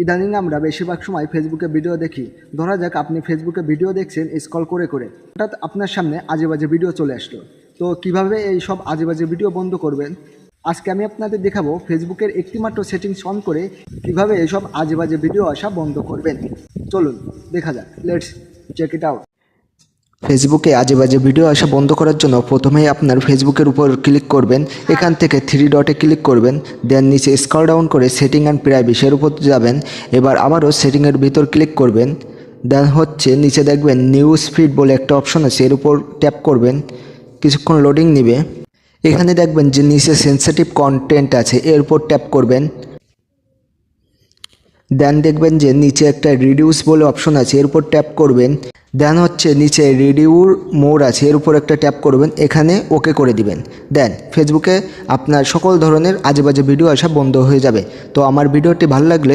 ইদানিং আমরা বেশিরভাগ সময় ফেসবুকে ভিডিও দেখি। ধরা যাক আপনি ফেসবুকে ভিডিও দেখছেন স্ক্রল করে করে, হঠাৎ আপনার সামনে আজে বাজে ভিডিও চলে আসলো। তো কিভাবে এই সব আজে বাজে ভিডিও বন্ধ করবেন, আজকে আমি আপনাদের দেখাবো ফেসবুকের একটিমাত্র সেটিংস অন করে কিভাবে এইসব আজে বাজে ভিডিও আসা বন্ধ করবেন। চলুন দেখা যাক, লেটস চেক ইট আউট। ফেসবুকে আজে বাজে ভিডিও আসা বন্ধ করার জন্য প্রথমেই আপনার ফেসবুকের উপর ক্লিক করবেন। এখান থেকে থ্রি ডটে ক্লিক করবেন, দেন নিচে স্ক্রল ডাউন করে সেটিং অ্যান্ড প্রাইভেসির উপর যাবেন। এবার আবারও সেটিংয়ের ভিতর ক্লিক করবেন, দেন নিচে দেখবেন নিউজ ফিড বলে একটা অপশন আছে, এর উপর ট্যাপ করবেন। কিছুক্ষণ লোডিং নেবে। এখানে দেখবেন যে নিচে সেন্সিটিভ কন্টেন্ট আছে, এর উপর ট্যাপ করবেন। দেন দেখবেন যে নিচে একটা রিডিউস বলে অপশন আছে, এর উপর ট্যাপ করবেন। দেন নিচে রিডিউর মোড আছে, এর উপর একটা ট্যাপ করবেন, এখানে ওকে করে দিবেন। দেন ফেসবুকে আপনার সকল ধরনের আজে বাজে ভিডিও আসা বন্ধ হয়ে যাবে। তো আমার ভিডিওটি ভালো লাগলে